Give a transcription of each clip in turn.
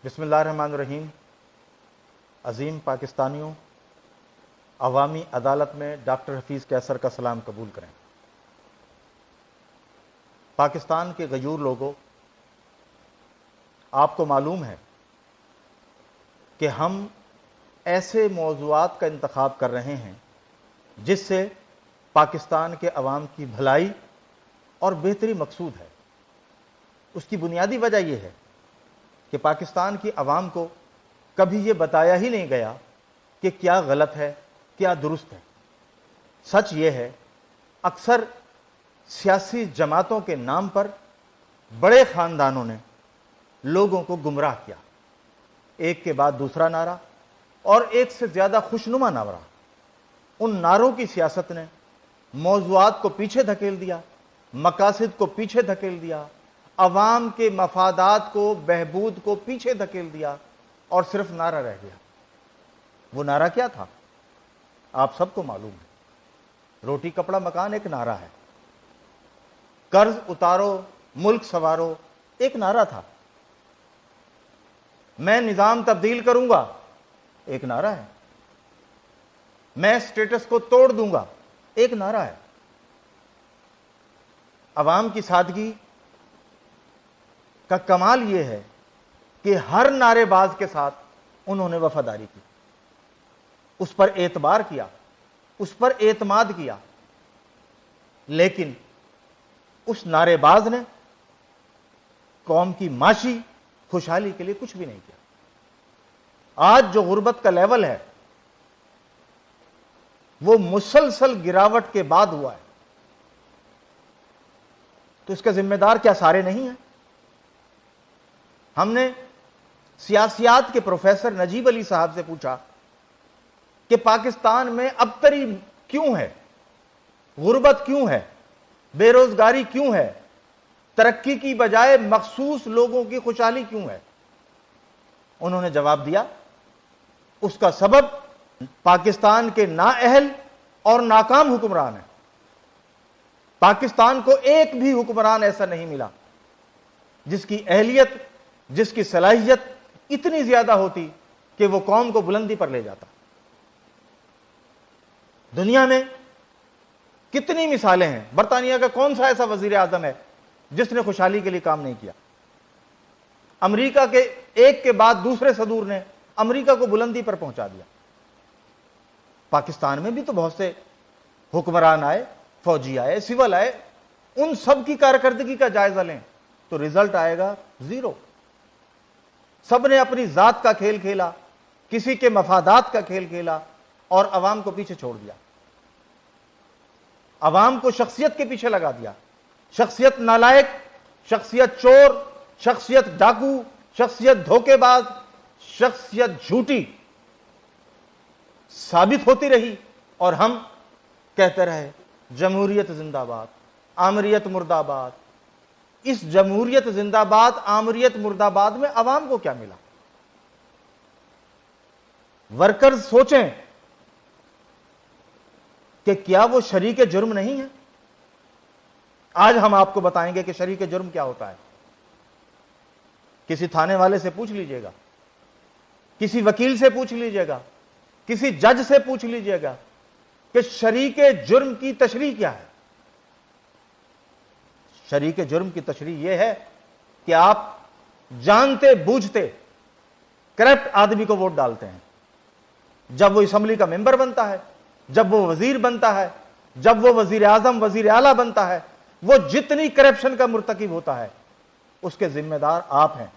بسم اللہ الرحمن الرحیم۔ عظیم پاکستانیوں، عوامی عدالت میں ڈاکٹر حفیظ قیصر کا سلام قبول کریں۔ پاکستان کے غیور لوگوں، آپ کو معلوم ہے کہ ہم ایسے موضوعات کا انتخاب کر رہے ہیں جس سے پاکستان کے عوام کی بھلائی اور بہتری مقصود ہے۔ اس کی بنیادی وجہ یہ ہے کہ پاکستان کی عوام کو کبھی یہ بتایا ہی نہیں گیا کہ کیا غلط ہے، کیا درست ہے۔ سچ یہ ہے، اکثر سیاسی جماعتوں کے نام پر بڑے خاندانوں نے لوگوں کو گمراہ کیا، ایک کے بعد دوسرا نعرہ اور ایک سے زیادہ خوشنما نعرہ۔ ان نعروں کی سیاست نے موضوعات کو پیچھے دھکیل دیا، مقاصد کو پیچھے دھکیل دیا، عوام کے مفادات کو، بہبود کو پیچھے دھکیل دیا اور صرف نعرہ رہ گیا۔ وہ نعرہ کیا تھا؟ آپ سب کو معلوم ہے۔ روٹی کپڑا مکان ایک نعرہ ہے، قرض اتارو ملک سنوارو ایک نعرہ تھا، میں نظام تبدیل کروں گا ایک نعرہ ہے، میں سٹیٹس کو توڑ دوں گا ایک نعرہ ہے۔ عوام کی سادگی کا کمال یہ ہے کہ ہر نعرے باز کے ساتھ انہوں نے وفاداری کی، اس پر اعتبار کیا، اس پر اعتماد کیا، لیکن اس نعرے باز نے قوم کی معاشی خوشحالی کے لیے کچھ بھی نہیں کیا۔ آج جو غربت کا لیول ہے وہ مسلسل گراوٹ کے بعد ہوا ہے، تو اس کا ذمہ دار کیا سارے نہیں ہیں؟ ہم نے سیاسیات کے پروفیسر نجیب علی صاحب سے پوچھا کہ پاکستان میں ابتری کیوں ہے، غربت کیوں ہے، بے روزگاری کیوں ہے، ترقی کی بجائے مخصوص لوگوں کی خوشحالی کیوں ہے؟ انہوں نے جواب دیا، اس کا سبب پاکستان کے نااہل اور ناکام حکمران ہیں۔ پاکستان کو ایک بھی حکمران ایسا نہیں ملا جس کی اہلیت، جس کی صلاحیت اتنی زیادہ ہوتی کہ وہ قوم کو بلندی پر لے جاتا۔ دنیا میں کتنی مثالیں ہیں، برطانیہ کا کون سا ایسا وزیر اعظم ہے جس نے خوشحالی کے لیے کام نہیں کیا؟ امریکہ کے ایک کے بعد دوسرے صدور نے امریکہ کو بلندی پر پہنچا دیا۔ پاکستان میں بھی تو بہت سے حکمران آئے، فوجی آئے، سول آئے، ان سب کی کارکردگی کا جائزہ لیں تو رزلٹ آئے گا زیرو۔ سب نے اپنی ذات کا کھیل کھیلا، کسی کے مفادات کا کھیل کھیلا اور عوام کو پیچھے چھوڑ دیا، عوام کو شخصیت کے پیچھے لگا دیا۔ شخصیت نالائق، شخصیت چور، شخصیت ڈاکو، شخصیت دھوکے باز، شخصیت جھوٹی ثابت ہوتی رہی اور ہم کہتے رہے جمہوریت زندہ باد، آمریت مرد آباد۔ اس جمہوریت زندہ باد، آمریت مرد آباد میں عوام کو کیا ملا؟ ورکرز سوچیں کہ کیا وہ شریک جرم نہیں ہے؟ آج ہم آپ کو بتائیں گے کہ شریک جرم کیا ہوتا ہے۔ کسی تھانے والے سے پوچھ لیجئے گا، کسی وکیل سے پوچھ لیجئے گا، کسی جج سے پوچھ لیجئے گا کہ شریک جرم کی تشریح کیا ہے۔ شریک جرم کی تشریح یہ ہے کہ آپ جانتے بوجھتے کرپٹ آدمی کو ووٹ ڈالتے ہیں۔ جب وہ اسمبلی کا ممبر بنتا ہے، جب وہ وزیر بنتا ہے، جب وہ وزیر اعظم، وزیر اعلیٰ بنتا ہے، وہ جتنی کرپشن کا مرتکب ہوتا ہے اس کے ذمہ دار آپ ہیں،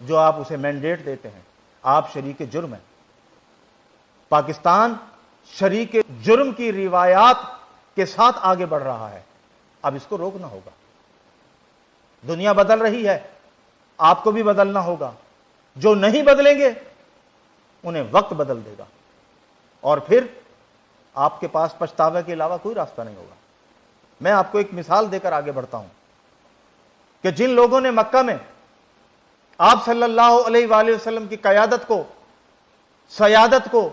جو آپ اسے مینڈیٹ دیتے ہیں۔ آپ شریک جرم ہیں۔ پاکستان شریک جرم کی روایات کے ساتھ آگے بڑھ رہا ہے، اب اس کو روکنا ہوگا۔ دنیا بدل رہی ہے، آپ کو بھی بدلنا ہوگا۔ جو نہیں بدلیں گے انہیں وقت بدل دے گا اور پھر آپ کے پاس پچھتاوے کے علاوہ کوئی راستہ نہیں ہوگا۔ میں آپ کو ایک مثال دے کر آگے بڑھتا ہوں کہ جن لوگوں نے مکہ میں آپ صلی اللہ علیہ وآلہ وسلم کی قیادت کو، سیادت کو،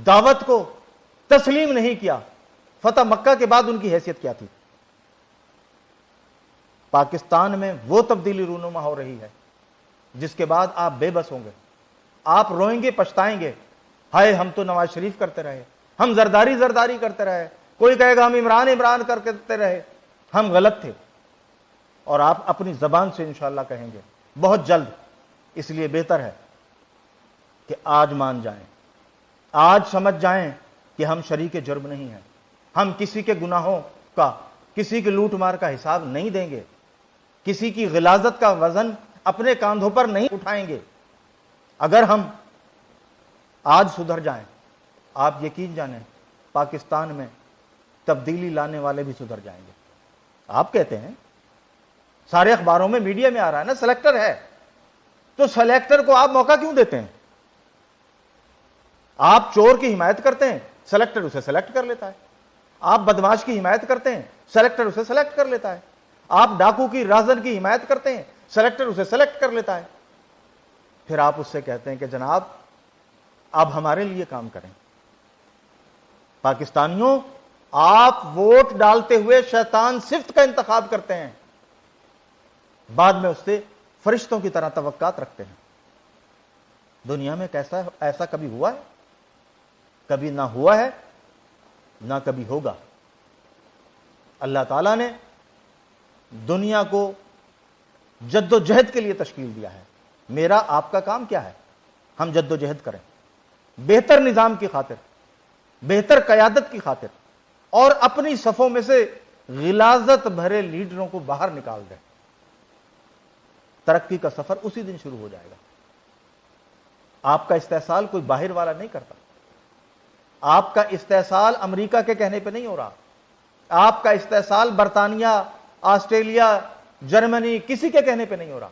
دعوت کو تسلیم نہیں کیا، فتح مکہ کے بعد ان کی حیثیت کیا تھی؟ پاکستان میں وہ تبدیلی رونما ہو رہی ہے جس کے بعد آپ بے بس ہوں گے، آپ روئیں گے، پچھتائیں گے، ہائے ہم تو نواز شریف کرتے رہے، ہم زرداری کرتے رہے، کوئی کہے گا ہم عمران کرتے رہے، ہم غلط تھے، اور آپ اپنی زبان سے انشاءاللہ کہیں گے بہت جلد۔ اس لیے بہتر ہے کہ آج مان جائیں، آج سمجھ جائیں کہ ہم شریک جرم نہیں ہیں، ہم کسی کے گناہوں کا، کسی کے لوٹ مار کا حساب نہیں دیں گے، کسی کی غلاظت کا وزن اپنے کاندھوں پر نہیں اٹھائیں گے۔ اگر ہم آج سدھر جائیں، آپ یقین جانیں پاکستان میں تبدیلی لانے والے بھی سدھر جائیں گے۔ آپ کہتے ہیں سارے اخباروں میں، میڈیا میں آ رہا ہے نا سلیکٹر ہے، تو سلیکٹر کو آپ موقع کیوں دیتے ہیں؟ آپ چور کی حمایت کرتے ہیں، سلیکٹر اسے سلیکٹ کر لیتا ہے۔ آپ بدماش کی حمایت کرتے ہیں، سلیکٹر اسے سلیکٹ کر لیتا ہے۔ آپ ڈاکو کی، رازن کی حمایت کرتے ہیں، سلیکٹر اسے سلیکٹ کر لیتا ہے۔ پھر آپ اس سے کہتے ہیں کہ جناب آپ ہمارے لیے کام کریں۔ پاکستانیوں، آپ ووٹ ڈالتے ہوئے شیطان صفت کا انتخاب کرتے ہیں، بعد میں اس سے فرشتوں کی طرح توقعات رکھتے ہیں۔ دنیا میں ایسا کبھی ہوا ہے؟ کبھی نہ ہوا ہے، نہ کبھی ہوگا۔ اللہ تعالیٰ نے دنیا کو جد و جہد کے لیے تشکیل دیا ہے۔ میرا آپ کا کام کیا ہے؟ ہم جد و جہد کریں، بہتر نظام کی خاطر، بہتر قیادت کی خاطر، اور اپنی صفوں میں سے غلاظت بھرے لیڈروں کو باہر نکال دیں۔ ترقی کا سفر اسی دن شروع ہو جائے گا۔ آپ کا استحصال کوئی باہر والا نہیں کرتا، آپ کا استحصال امریکہ کے کہنے پہ نہیں ہو رہا، آپ کا استحصال برطانیہ، آسٹریلیا، جرمنی، کسی کے کہنے پہ نہیں ہو رہا۔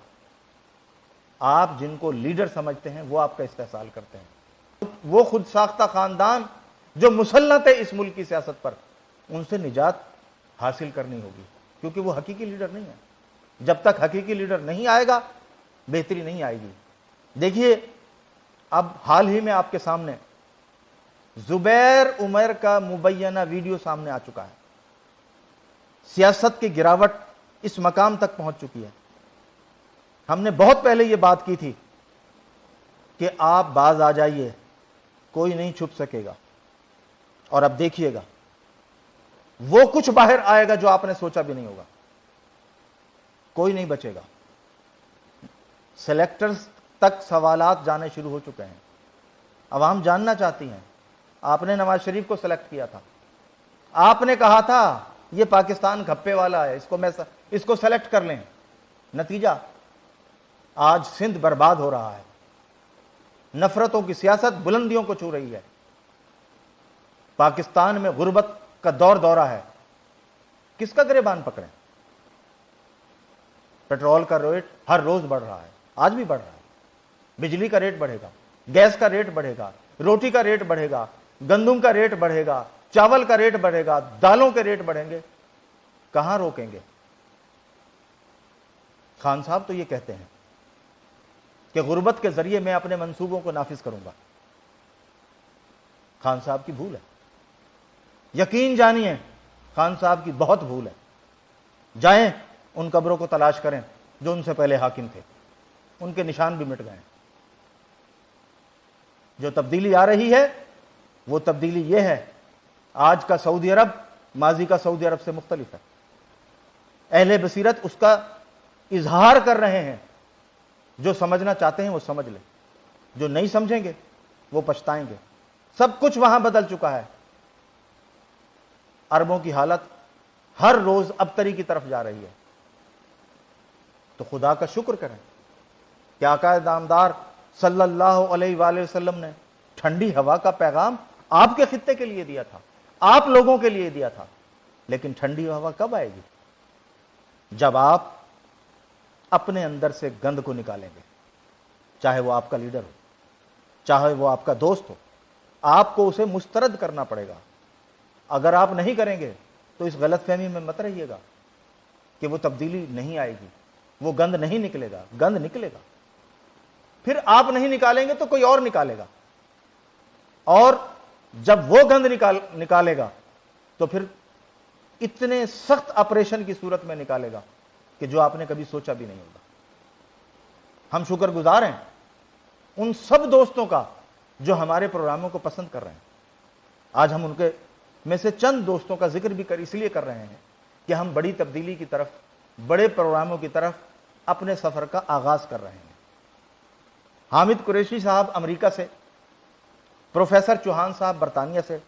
آپ جن کو لیڈر سمجھتے ہیں وہ آپ کا استحصال کرتے ہیں۔ وہ خود ساختہ خاندان جو مسلط ہے اس ملک کی سیاست پر، ان سے نجات حاصل کرنی ہوگی، کیونکہ وہ حقیقی لیڈر نہیں ہے۔ جب تک حقیقی لیڈر نہیں آئے گا، بہتری نہیں آئے گی۔ دیکھیے، اب حال ہی میں آپ کے سامنے زبیر عمر کا مبینہ ویڈیو سامنے آ چکا ہے۔ سیاست کی گراوٹ اس مقام تک پہنچ چکی ہے۔ ہم نے بہت پہلے یہ بات کی تھی کہ آپ باز آ جائیے، کوئی نہیں چھپ سکے گا، اور اب دیکھیے گا وہ کچھ باہر آئے گا جو آپ نے سوچا بھی نہیں ہوگا۔ کوئی نہیں بچے گا۔ سلیکٹرز تک سوالات جانے شروع ہو چکے ہیں۔ عوام جاننا چاہتی ہیں، آپ نے نواز شریف کو سلیکٹ کیا تھا، آپ نے کہا تھا یہ پاکستان گھپے والا ہے، اس کو سلیکٹ کر لیں۔ نتیجہ آج سندھ برباد ہو رہا ہے، نفرتوں کی سیاست بلندیوں کو چھو رہی ہے، پاکستان میں غربت کا دورہ ہے۔ کس کا گریبان پکڑیں؟ پیٹرول کا ریٹ ہر روز بڑھ رہا ہے، آج بھی بڑھ رہا ہے، بجلی کا ریٹ بڑھے گا، گیس کا ریٹ بڑھے گا، روٹی کا ریٹ بڑھے گا، گندم کا ریٹ بڑھے گا، چاول کا ریٹ بڑھے گا، دالوں کے ریٹ بڑھیں گے۔ کہاں روکیں گے؟ خان صاحب تو یہ کہتے ہیں کہ غربت کے ذریعے میں اپنے منصوبوں کو نافذ کروں گا۔ خان صاحب کی بھول ہے، یقین جانیے خان صاحب کی بہت بھول ہے۔ جائیں ان قبروں کو تلاش کریں جو ان سے پہلے حاکم تھے، ان کے نشان بھی مٹ گئے۔ جو تبدیلی آ رہی ہے وہ تبدیلی یہ ہے، آج کا سعودی عرب ماضی کا سعودی عرب سے مختلف ہے۔ اہل بصیرت اس کا اظہار کر رہے ہیں، جو سمجھنا چاہتے ہیں وہ سمجھ لیں، جو نہیں سمجھیں گے وہ پچھتائیں گے۔ سب کچھ وہاں بدل چکا ہے۔ عربوں کی حالت ہر روز ابتری کی طرف جا رہی ہے، تو خدا کا شکر کریں کہ آقا نامدار صلی اللہ علیہ وآلہ وسلم نے ٹھنڈی ہوا کا پیغام آپ کے خطے کے لیے دیا تھا، آپ لوگوں کے لیے دیا تھا۔ لیکن ٹھنڈی ہوا کب آئے گی؟ جب آپ اپنے اندر سے گند کو نکالیں گے، چاہے وہ آپ کا لیڈر ہو، چاہے وہ آپ کا دوست ہو، آپ کو اسے مسترد کرنا پڑے گا۔ اگر آپ نہیں کریں گے تو اس غلط فہمی میں مت رہیے گا کہ وہ تبدیلی نہیں آئے گی، وہ گند نہیں نکلے گا۔ گند نکلے گا، پھر آپ نہیں نکالیں گے تو کوئی اور نکالے گا، اور جب وہ گند نکالے گا تو پھر اتنے سخت آپریشن کی صورت میں نکالے گا کہ جو آپ نے کبھی سوچا بھی نہیں ہوگا۔ ہم شکر گزار ہیں ان سب دوستوں کا جو ہمارے پروگراموں کو پسند کر رہے ہیں. آج ہم ان کے میں سے چند دوستوں کا ذکر بھی اس لیے کر رہے ہیں کہ ہم بڑی تبدیلی کی طرف، بڑے پروگراموں کی طرف اپنے سفر کا آغاز کر رہے ہیں. حامد قریشی صاحب امریکہ سے، پروفیسر چوہان صاحب برطانیہ سے،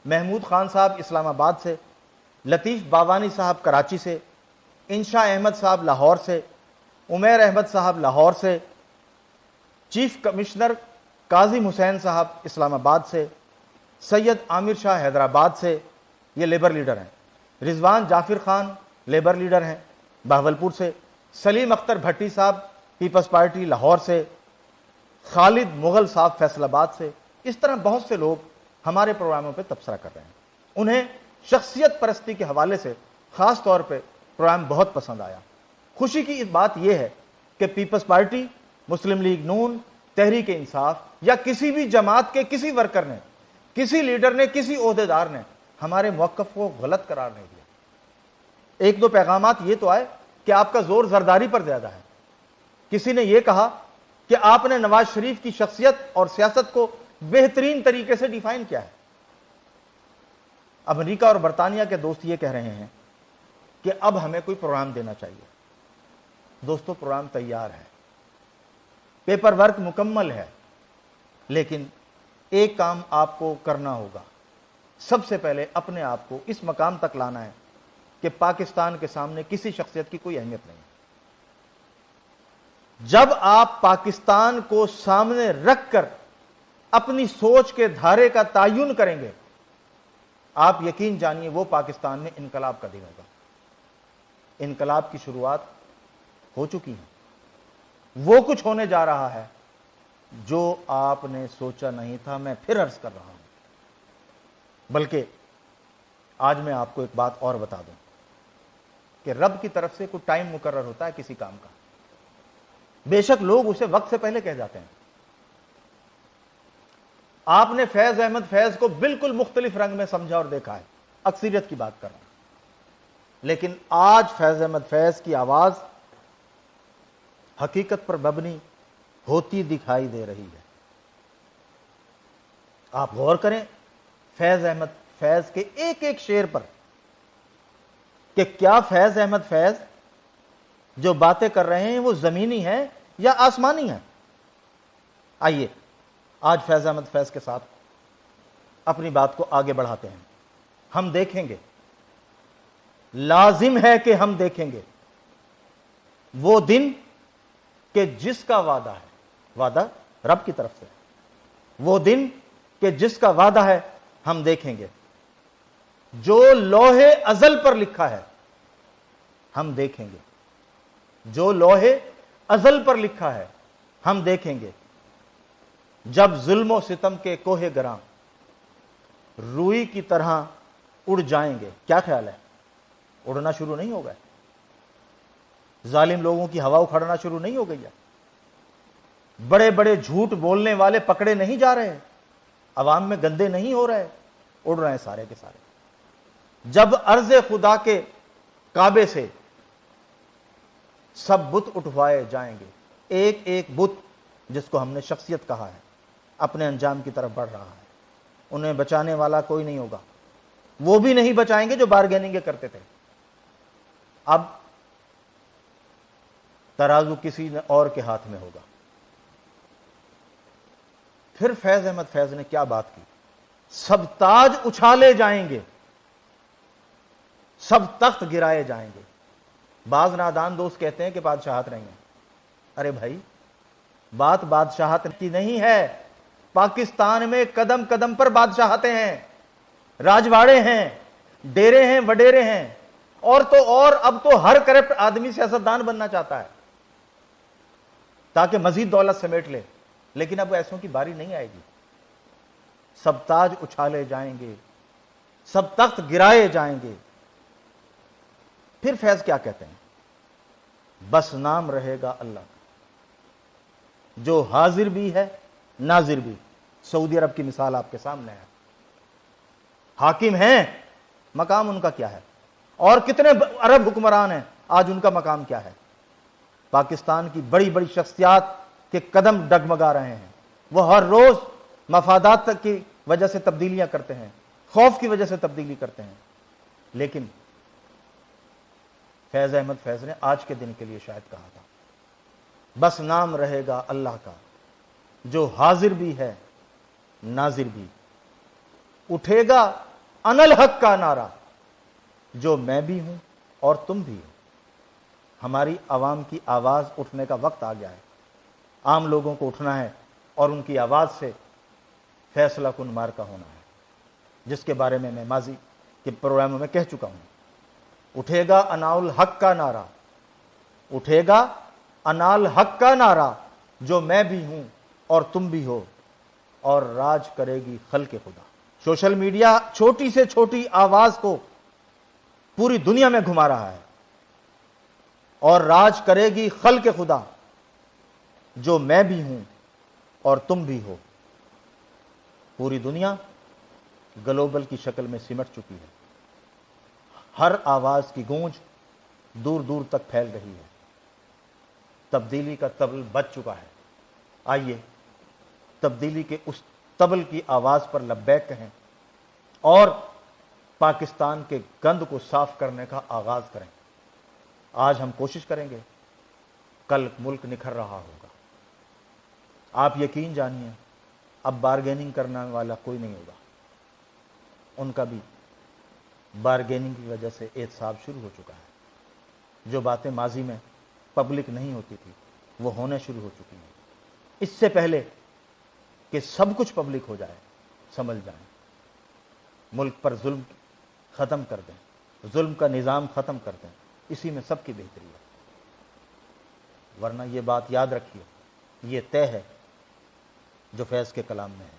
محمود خان صاحب اسلام آباد سے، لطیف باوانی صاحب کراچی سے، انشا احمد صاحب لاہور سے، عمیر احمد صاحب لاہور سے، چیف کمشنر کاظم حسین صاحب اسلام آباد سے، سید عامر شاہ حیدرآباد سے، یہ لیبر لیڈر ہیں. رضوان جعفر خان لیبر لیڈر ہیں بہاولپور سے، سلیم اختر بھٹی صاحب پیپلز پارٹی لاہور سے، خالد مغل صاحب فیصل آباد سے. اس طرح بہت سے لوگ ہمارے پروگراموں پہ تبصرہ کر رہے ہیں. انہیں شخصیت پرستی کے حوالے سے خاص طور پہ پروگرام بہت پسند آیا. خوشی کی بات یہ ہے کہ پیپلز پارٹی، مسلم لیگ نون، تحریک انصاف یا کسی بھی جماعت کے کسی ورکر نے، کسی لیڈر نے، کسی عہدیدار نے ہمارے موقف کو غلط قرار نہیں دیا. ایک دو پیغامات یہ تو آئے کہ آپ کا زور زرداری پر زیادہ ہے. کسی نے یہ کہا کہ آپ نے نواز شریف کی شخصیت اور سیاست کو بہترین طریقے سے ڈیفائن کیا ہے. امریکہ اور برطانیہ کے دوست یہ کہہ رہے ہیں کہ اب ہمیں کوئی پروگرام دینا چاہیے. دوستو، پروگرام تیار ہے، پیپر ورک مکمل ہے، لیکن ایک کام آپ کو کرنا ہوگا. سب سے پہلے اپنے آپ کو اس مقام تک لانا ہے کہ پاکستان کے سامنے کسی شخصیت کی کوئی اہمیت نہیں. جب آپ پاکستان کو سامنے رکھ کر اپنی سوچ کے دھارے کا تعین کریں گے، آپ یقین جانیے وہ پاکستان میں انقلاب کا دن ہوگا. انقلاب کی شروعات ہو چکی ہے، وہ کچھ ہونے جا رہا ہے جو آپ نے سوچا نہیں تھا. میں پھر عرض کر رہا ہوں، بلکہ آج میں آپ کو ایک بات اور بتا دوں کہ رب کی طرف سے کوئی ٹائم مقرر ہوتا ہے کسی کام کا. بے شک لوگ اسے وقت سے پہلے کہہ جاتے ہیں. آپ نے فیض احمد فیض کو بالکل مختلف رنگ میں سمجھا اور دیکھا ہے، اکثریت کی بات کر رہا ہوں، لیکن آج فیض احمد فیض کی آواز حقیقت پر مبنی ہوتی دکھائی دے رہی ہے. آپ غور کریں فیض احمد فیض کے ایک ایک شعر پر کہ کیا فیض احمد فیض جو باتیں کر رہے ہیں وہ زمینی ہیں یا آسمانی ہیں. آئیے آج فیض احمد فیض کے ساتھ اپنی بات کو آگے بڑھاتے ہیں. ہم دیکھیں گے، لازم ہے کہ ہم دیکھیں گے وہ دن کہ جس کا وعدہ ہے، وعدہ رب کی طرف سے، وہ دن کہ جس کا وعدہ ہے ہم دیکھیں گے. جو لوہے ازل پر لکھا ہے ہم دیکھیں گے، جو لوہے ازل پر لکھا ہے ہم دیکھیں گے. جب ظلم و ستم کے کوہ گراں روئی کی طرح اڑ جائیں گے. کیا خیال ہے؟ اڑنا شروع نہیں ہوگا؟ ظالم لوگوں کی ہوا اکھڑنا شروع نہیں ہو گئی ہے؟ بڑے بڑے جھوٹ بولنے والے پکڑے نہیں جا رہے، عوام میں گندے نہیں ہو رہے، اڑ رہے ہیں سارے کے سارے. جب عرض خدا کے کعبے سے سب بت اٹھوائے جائیں گے، ایک ایک بت جس کو ہم نے شخصیت کہا ہے اپنے انجام کی طرف بڑھ رہا ہے. انہیں بچانے والا کوئی نہیں ہوگا. وہ بھی نہیں بچائیں گے جو بارگیننگ کرتے تھے. اب ترازو کسی اور کے ہاتھ میں ہوگا. پھر فیض احمد فیض نے کیا بات کی؟ سب تاج اچھالے جائیں گے، سب تخت گرائے جائیں گے. بعض نادان دوست کہتے ہیں کہ بادشاہت نہیں ہے. ارے بھائی، بات بادشاہت کی نہیں ہے. پاکستان میں قدم قدم پر بادشاہتیں ہیں، راجواڑے ہیں، ڈیرے ہیں، وڈیرے ہیں، اور تو اور اب تو ہر کرپٹ آدمی سیاستدان بننا چاہتا ہے تاکہ مزید دولت سمیٹ لے. لیکن اب ایسوں کی باری نہیں آئے گی. سب تاج اچھالے جائیں گے، سب تخت گرائے جائیں گے. پھر فیض کیا کہتے ہیں؟ بس نام رہے گا اللہ کا، جو حاضر بھی ہے ناظر بھی. سعودی عرب کی مثال آپ کے سامنے ہے. حاکم ہیں، مقام ان کا کیا ہے؟ اور کتنے عرب حکمران ہیں، آج ان کا مقام کیا ہے؟ پاکستان کی بڑی بڑی شخصیات کے قدم ڈگمگا رہے ہیں. وہ ہر روز مفادات تک کی وجہ سے تبدیلیاں کرتے ہیں, خوف کی وجہ سے تبدیلی کرتے ہیں. لیکن فیض احمد فیض نے آج کے دن کے لیے شاید کہا تھا, بس نام رہے گا اللہ کا جو حاضر بھی ہے ناظر بھی, اٹھے گا انا الحق کا نعرہ جو میں بھی ہوں اور تم بھی ہو. ہماری عوام کی آواز اٹھنے کا وقت آ گیا ہے. عام لوگوں کو اٹھنا ہے اور ان کی آواز سے فیصلہ کن مارکا ہونا ہے, جس کے بارے میں ماضی کے پروگراموں میں کہہ چکا ہوں. اٹھے گا انا الحق کا نعرہ, اٹھے گا انا الحق کا نعرہ جو میں بھی ہوں اور تم بھی ہو, اور راج کرے گی خلق خدا. سوشل میڈیا چھوٹی سے چھوٹی آواز کو پوری دنیا میں گھما رہا ہے, اور راج کرے گی خلق خدا جو میں بھی ہوں اور تم بھی ہو. پوری دنیا گلوبل کی شکل میں سمٹ چکی ہے. ہر آواز کی گونج دور دور تک پھیل رہی ہے. تبدیلی کا طبل بج چکا ہے. آئیے تبدیلی کے اس طبل کی آواز پر لبیک کہیں اور پاکستان کے گند کو صاف کرنے کا آغاز کریں. آج ہم کوشش کریں گے, کل ملک نکھر رہا ہوگا. آپ یقین جانیے اب بارگیننگ کرنے والا کوئی نہیں ہوگا. ان کا بھی بارگیننگ کی وجہ سے احتساب شروع ہو چکا ہے. جو باتیں ماضی میں پبلک نہیں ہوتی تھی وہ ہونے شروع ہو چکی ہیں. اس سے پہلے کہ سب کچھ پبلک ہو جائے, سمجھ جائیں, ملک پر ظلم ختم کر دیں, ظلم کا نظام ختم کر دیں. اسی میں سب کی بہتری ہے. ورنہ یہ بات یاد رکھیے, یہ طے ہے جو فیض کے کلام میں ہے,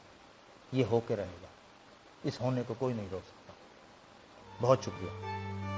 یہ ہو کے رہے گا. اس ہونے کو کوئی نہیں روک سکتا. بہت شکریہ.